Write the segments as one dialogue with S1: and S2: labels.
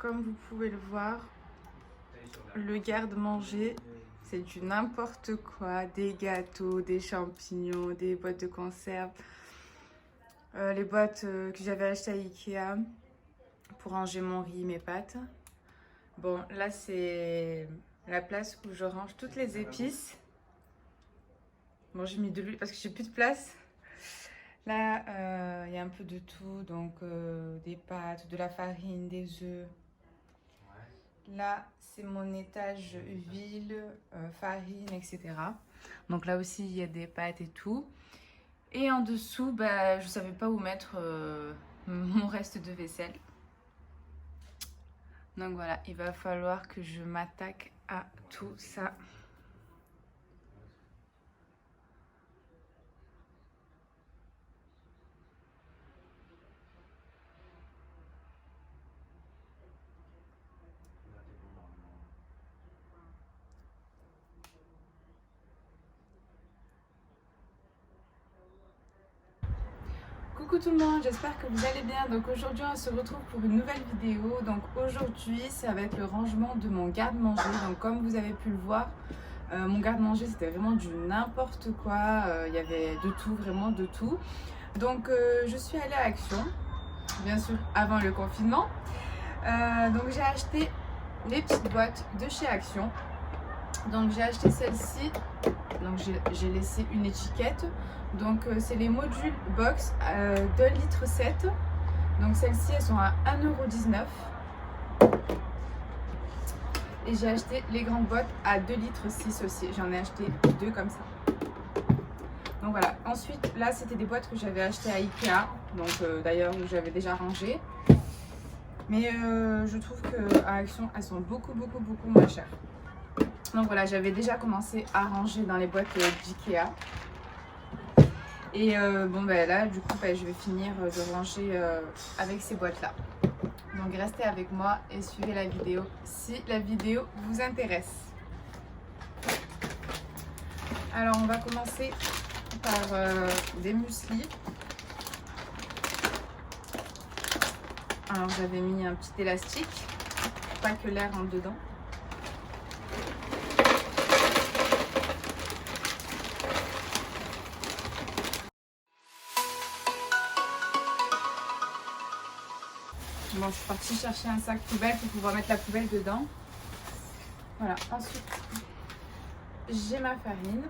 S1: comme vous pouvez le voir, le garde-manger, c'est du n'importe quoi. Des gâteaux, des champignons, des boîtes de conserve. Les boîtes que j'avais achetées à Ikea pour ranger mon riz, mes pâtes. Bon, là, c'est la place où je range toutes les épices. Bon, j'ai mis de l'huile parce que j'ai plus de place. Là, il y a un peu de tout, donc des pâtes, de la farine, des œufs. Là, c'est mon étage huile, farine, etc. Donc là aussi, il y a des pâtes et tout. Et en dessous, bah, je ne savais pas où mettre mon reste de vaisselle. Donc voilà, il va falloir que je m'attaque à tout ça. Coucou tout le monde, j'espère que vous allez bien. Donc aujourd'hui on se retrouve pour une nouvelle vidéo. Donc aujourd'hui ça va être le rangement de mon garde-manger. Donc comme vous avez pu le voir, mon garde-manger c'était vraiment du n'importe quoi. Il y avait de tout, vraiment de tout. Donc je suis allée à Action, bien sûr avant le confinement. Donc j'ai acheté les petites boîtes de chez Action. Donc j'ai acheté celle-ci, donc j'ai laissé une étiquette. Donc c'est les modules box 2 litres 7. Donc celles-ci elles sont à 1,19 €. Et j'ai acheté les grandes boîtes à 2 litres 6 aussi. J'en ai acheté deux comme ça. Donc voilà. Ensuite là c'était des boîtes que j'avais achetées à Ikea. Donc d'ailleurs j'avais déjà rangé. Mais je trouve qu'à Action elles sont beaucoup moins chères. Donc voilà, j'avais déjà commencé à ranger dans les boîtes d'Ikea. Et bon ben là du coup je vais finir de ranger avec ces boîtes là. Donc restez avec moi et suivez la vidéo si la vidéo vous intéresse. Alors on va commencer par des muesli. Alors j'avais mis un petit élastique pour pas que l'air rentre dedans. Bon, je suis partie chercher un sac poubelle pour pouvoir mettre la poubelle dedans. Voilà, ensuite, j'ai ma farine.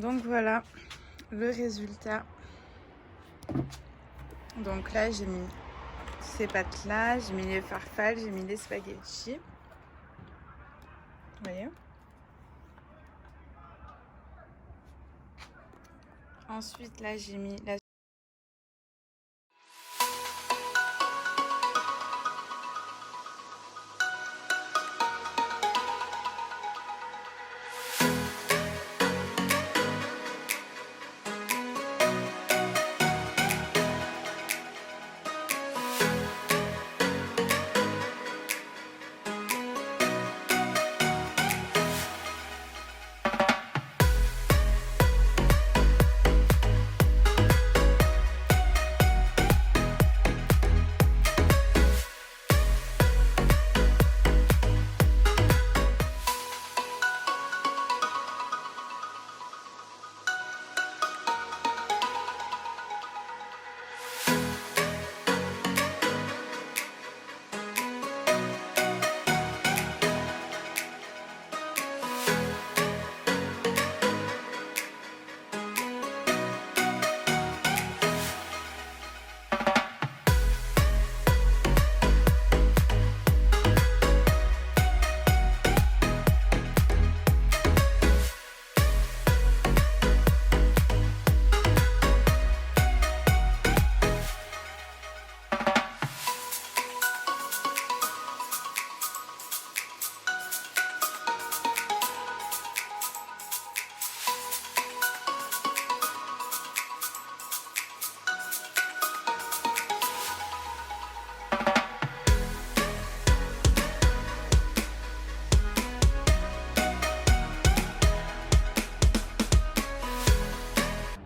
S1: Donc voilà le résultat. Donc là j'ai mis ces pâtes là, j'ai mis les farfales, j'ai mis les spaghettis. Vous voyez? Ensuite là j'ai mis la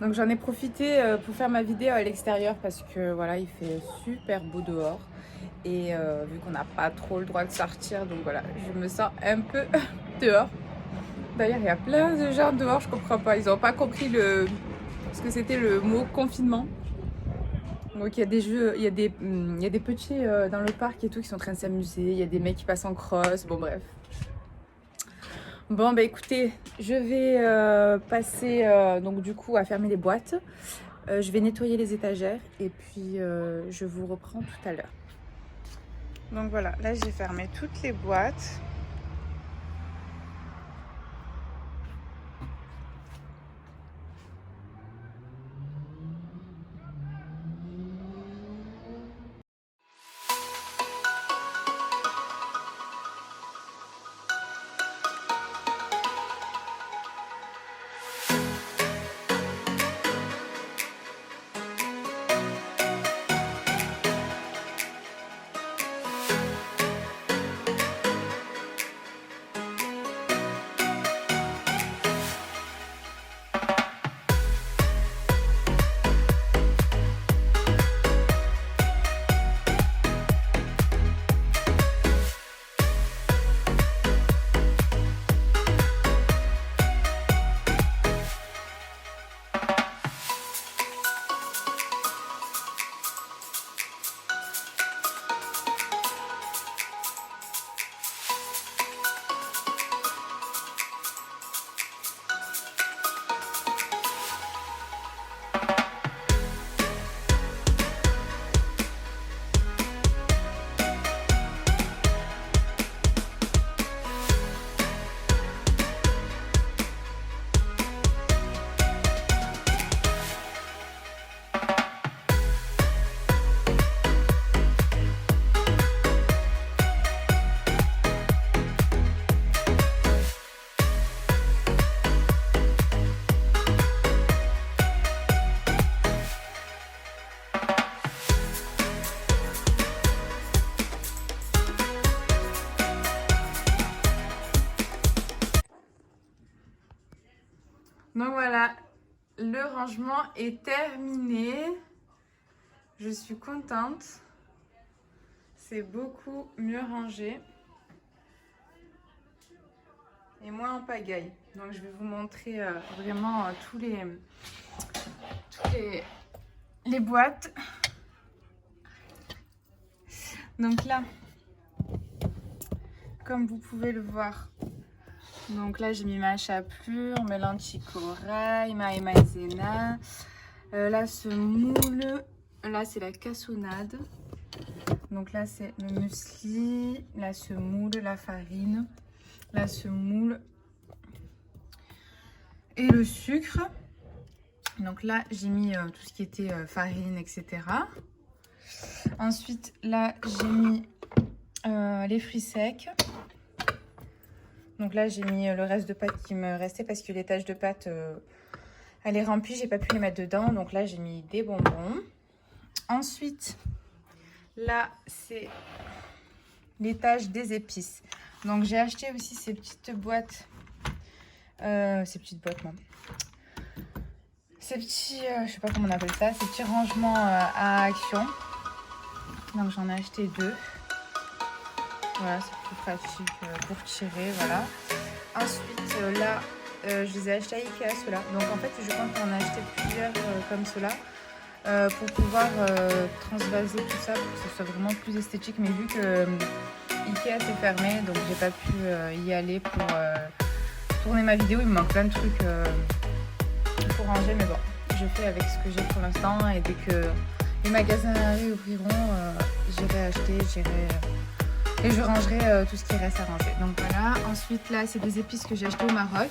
S1: Donc j'en ai profité pour faire ma vidéo à l'extérieur parce que voilà, il fait super beau dehors. Et vu qu'on n'a pas trop le droit de sortir, donc voilà, je me sens un peu dehors. D'ailleurs, il y a plein de gens dehors, je comprends pas. Ils n'ont pas compris ce que c'était le mot confinement. Donc il y a des jeux, il y a des petits dans le parc et tout qui sont en train de s'amuser. Il y a des mecs qui passent en cross, bon bref. Bon bah écoutez, je vais passer donc du coup à fermer les boîtes. Je vais nettoyer les étagères et puis je vous reprends tout à l'heure. Donc voilà, là j'ai fermé toutes les boîtes. Donc voilà, le rangement est terminé. Je suis contente. C'est beaucoup mieux rangé. Et moins en pagaille. Donc je vais vous montrer vraiment toutes les boîtes. Donc là, comme vous pouvez le voir, Donc là j'ai mis ma chapelure, mes lentilles corail, ma maïzena. Là ce moule, là c'est la cassonade. Donc là c'est le muesli, la semoule, la farine, la semoule et le sucre. Donc là j'ai mis tout ce qui était farine, etc. Ensuite là j'ai mis les fruits secs. Donc là j'ai mis le reste de pâte qui me restait parce que les taches de pâte elle est remplie, j'ai pas pu les mettre dedans. Donc là j'ai mis des bonbons. Ensuite là c'est l'étage des épices. Donc j'ai acheté aussi ces petites boîtes, non, ces petits, je sais pas comment on appelle ça, ces petits rangements à action. Donc j'en ai acheté 2. Voilà, c'est plus pratique pour tirer, voilà. Ensuite là, je les ai achetés à Ikea ceux-là. Donc en fait, je compte en acheter plusieurs comme ceux-là pour pouvoir transvaser tout ça pour que ce soit vraiment plus esthétique. Mais vu que Ikea s'est fermé, donc j'ai pas pu y aller pour tourner ma vidéo. Il me manque plein de trucs pour ranger, mais bon, je fais avec ce que j'ai pour l'instant. Et dès que les magasins réouvriront, j'irai acheter, et je rangerai tout ce qui reste à ranger. Donc voilà. Ensuite là, c'est des épices que j'ai achetées au Maroc.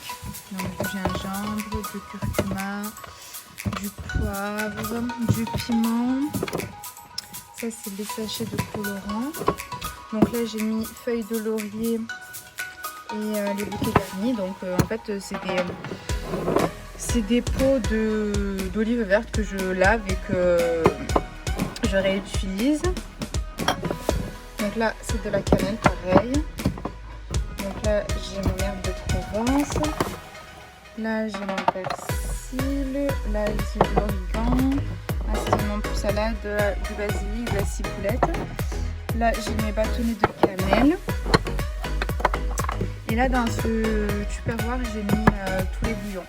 S1: Donc du gingembre, du curcuma, du poivre, du piment. Ça c'est les sachets de colorant. Donc là j'ai mis feuilles de laurier et les bouquets garnis. Donc en fait c'est des pots d'olive verte que je lave et que je réutilise. Donc là c'est de la cannelle pareil. Donc là j'ai mon herbe de Provence. Là j'ai mon persil. Là j'ai de l'origan. Assaisonnement pour salade, du basilic, de la ciboulette. Là j'ai mes bâtonnets de cannelle. Et là dans ce tupperware j'ai mis tous les bouillons.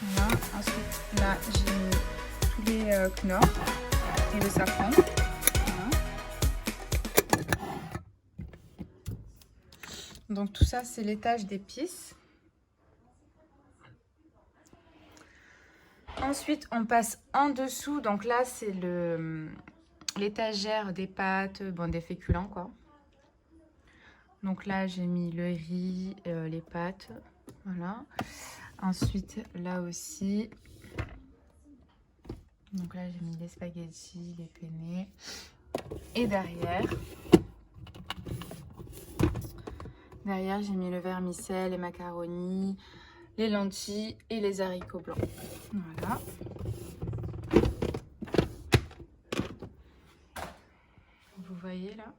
S1: Voilà. Ensuite là j'ai mis tous les knorr et le safran. Voilà. Donc tout ça c'est l'étage d'épices. Ensuite on passe en dessous. Donc là c'est l'étagère des pâtes, bon des féculents quoi. Donc là j'ai mis le riz, les pâtes, voilà. Ensuite là aussi, donc là j'ai mis les spaghettis, les penne. Et derrière j'ai mis le vermicelle, les macaronis, les lentilles et les haricots blancs. Voilà. Vous voyez là.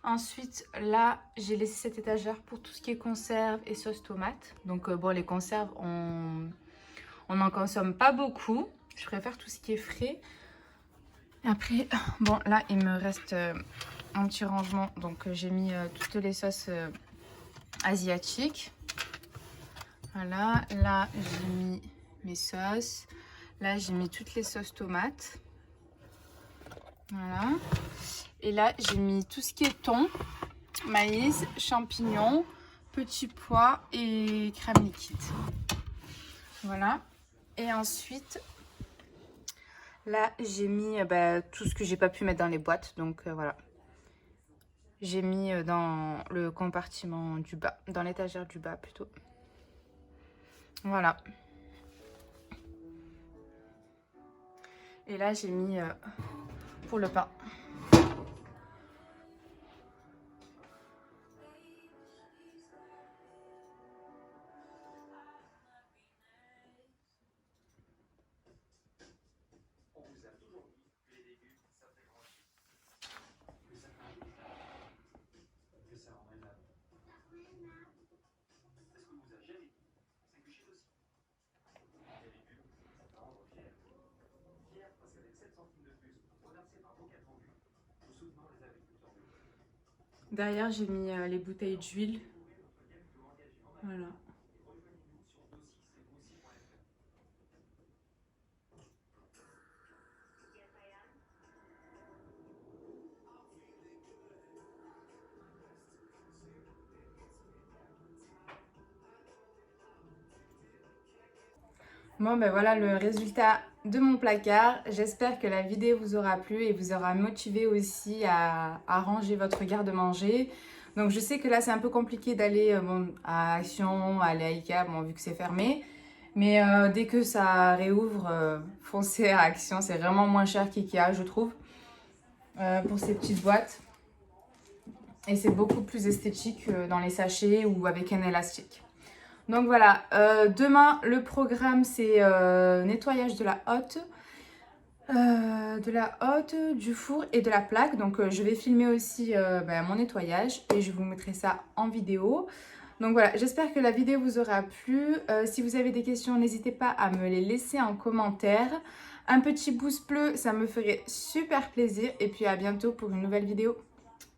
S1: Ensuite, là, j'ai laissé cette étagère pour tout ce qui est conserve et sauce tomate. Donc, bon, les conserves, on n'en consomme pas beaucoup. Je préfère tout ce qui est frais. Après, bon, là, il me reste un petit rangement. Donc, j'ai mis toutes les sauces asiatiques. Voilà. Là, j'ai mis mes sauces. Là, j'ai mis toutes les sauces tomates. Voilà. Et là, j'ai mis tout ce qui est thon, maïs, champignons, petits pois et crème liquide. Voilà. Et ensuite, là, j'ai mis tout ce que j'ai pas pu mettre dans les boîtes. Donc, voilà. J'ai mis dans le compartiment du bas, dans l'étagère du bas plutôt. Voilà. Et là, j'ai mis pour le pain. Derrière, j'ai mis les bouteilles d'huile. Voilà. Bon ben voilà le résultat de mon placard. J'espère que la vidéo vous aura plu et vous aura motivé aussi à ranger votre garde-manger. Donc je sais que là c'est un peu compliqué d'aller à Action, aller à Ikea, bon vu que c'est fermé. Mais dès que ça réouvre, foncez à Action, c'est vraiment moins cher qu'Ikea je trouve. Pour ces petites boîtes. Et c'est beaucoup plus esthétique dans les sachets ou avec un élastique. Donc voilà, demain le programme c'est nettoyage de la hotte, du four et de la plaque. Donc je vais filmer aussi mon nettoyage et je vous mettrai ça en vidéo. Donc voilà, j'espère que la vidéo vous aura plu. Si vous avez des questions, n'hésitez pas à me les laisser en commentaire. Un petit pouce bleu, ça me ferait super plaisir. Et puis à bientôt pour une nouvelle vidéo.